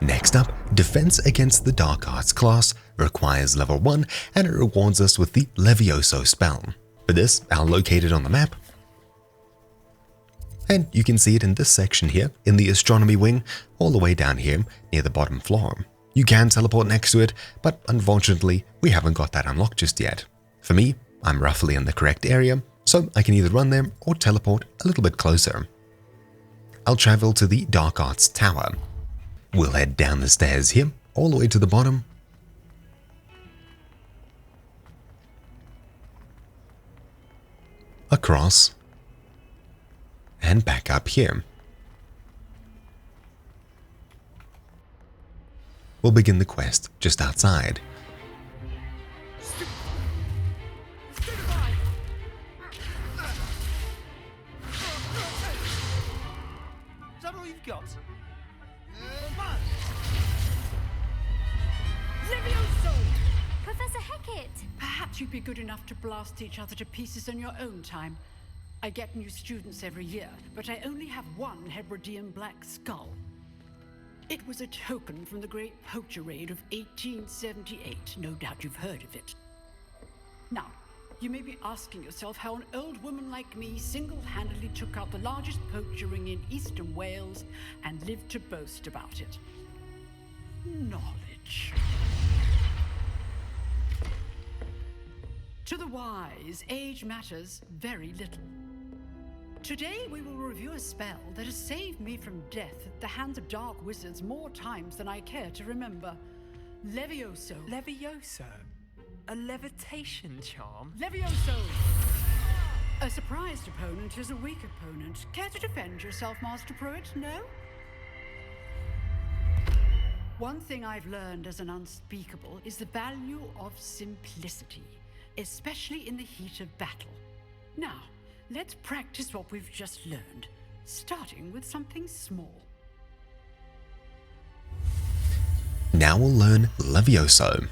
Next up, Defense against the Dark Arts class requires level 1 and it rewards us with the Levioso spell. For this, I'll locate it on the map. And you can see it in this section here, in the astronomy wing, all the way down here near the bottom floor. You can teleport next to it, but unfortunately, we haven't got that unlocked just yet. For me, I'm roughly in the correct area, so I can either run there or teleport a little bit closer. I'll travel to the Dark Arts Tower. We'll head down the stairs here, all the way to the bottom. Across. And back up here. We'll begin the quest just outside. Is that all you've got? Levioso! Professor Hecat! Perhaps you'd be good enough to blast each other to pieces in your own time. I get new students every year, but I only have one Hebridean black skull. It was a token from the Great Poacher Raid of 1878. No doubt you've heard of it. Now, you may be asking yourself how an old woman like me single-handedly took out the largest poacher ring in eastern Wales and lived to boast about it. Knowledge. To the wise, age matters very little. Today we will review a spell that has saved me from death at the hands of dark wizards more times than I care to remember. Levioso. Levioso? A levitation charm? Levioso! A surprised opponent is a weak opponent. Care to defend yourself, Master Pruitt? No? One thing I've learned as an unspeakable is the value of simplicity, especially in the heat of battle. Now, let's practice what we've just learned, starting with something small. Now we'll learn Levioso.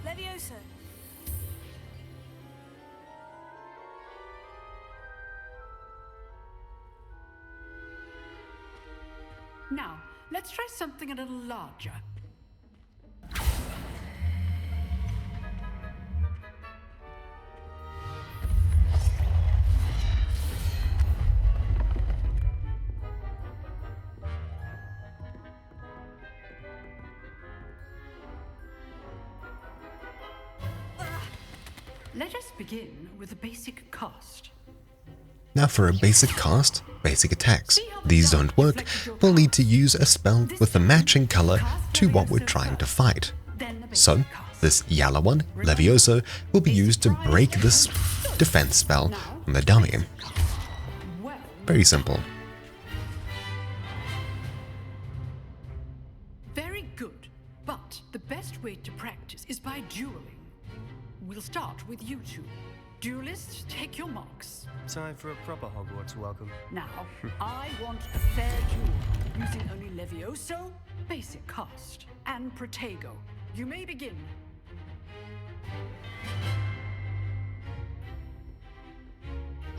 Levioso! Now, let's try something a little larger. Let us begin with a basic cast. Now for a basic cast, basic attacks. These don't work, we'll need to use a spell with the matching color to what we're trying to fight. So, this yellow one, Levioso, will be used to break this defense spell on the dummy. Very simple. Very good, but the best way to practice is by dueling. We'll start with you two. Duelists, take your marks. Time for a proper Hogwarts welcome. Now, I want a fair duel, using only Levioso, basic cast, and Protego. You may begin.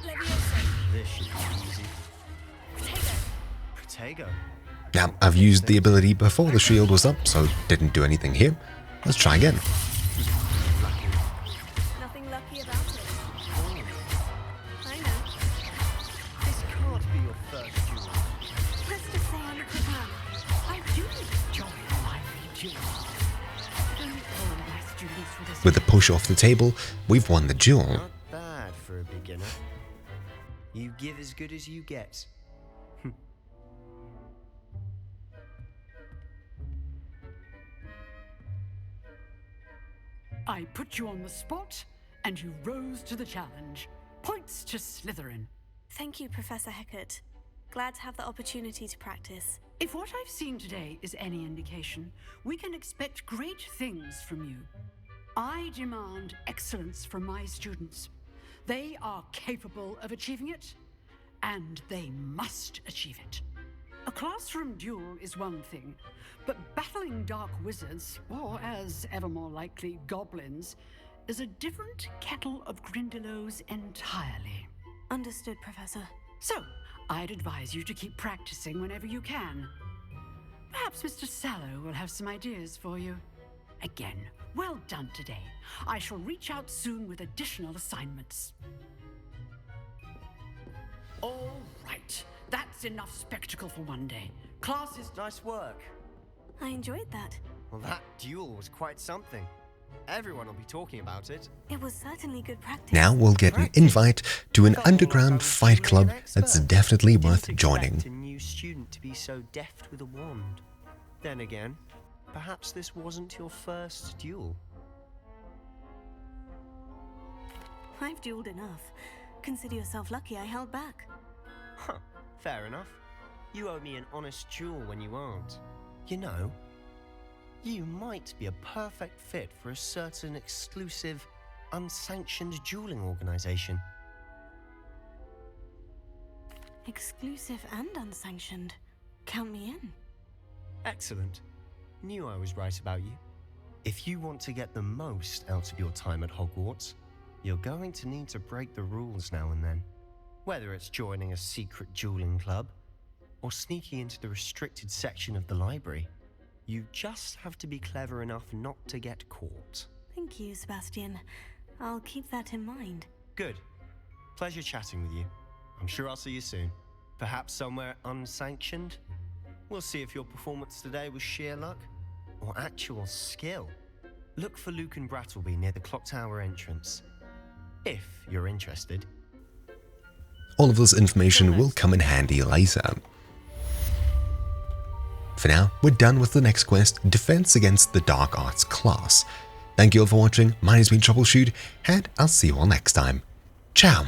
Levioso! This should be easy. Potato! Protego? Now, I've used the ability before the shield was up, so didn't do anything here. Let's try again. Nothing lucky about it. I know. This can't be your first duel. Let's just say I'm a program. I do enjoy a lively duel. Don't all my students for this. With the push off the table, we've won the duel. Not bad for a beginner. You give as good as you get. I put you on the spot, and you rose to the challenge. Points to Slytherin. Thank you, Professor Hecat. Glad to have the opportunity to practice. If what I've seen today is any indication, we can expect great things from you. I demand excellence from my students. They are capable of achieving it, and they must achieve it. A classroom duel is one thing, but battling dark wizards, or as ever more likely, goblins, is a different kettle of Grindylows entirely. Understood, Professor. So, I'd advise you to keep practicing whenever you can. Perhaps Mr. Sallow will have some ideas for you. Again, well done today. I shall reach out soon with additional assignments. All right, that's enough spectacle for one day. Class is... Nice work. I enjoyed that. Well, that duel was quite something. Everyone will be talking about it. It was certainly good practice. Now we'll get an invite to an underground fight club that's definitely worth Didn't joining. expect a new student to be so deft with a wand. Then again, perhaps this wasn't your first duel. I've dueled enough. Consider yourself lucky I held back. Huh, fair enough. You owe me an honest duel when you aren't. You know, you might be a perfect fit for a certain exclusive, unsanctioned dueling organization. Exclusive and unsanctioned. Count me in. Excellent. Knew I was right about you. If you want to get the most out of your time at Hogwarts, you're going to need to break the rules now and then. Whether it's joining a secret dueling club, or sneaking into the restricted section of the library, you just have to be clever enough not to get caught. Thank you, Sebastian. I'll keep that in mind. Good. Pleasure chatting with you. I'm sure I'll see you soon. Perhaps somewhere unsanctioned? We'll see if your performance today was sheer luck or actual skill. Look for Luke and Brattleby near the clock tower entrance, if you're interested. All of this information will come in handy later. For now, we're done with the next quest, Defense Against the Dark Arts class. Thank you all for watching, my name's been Troubleshoot, and I'll see you all next time. Ciao!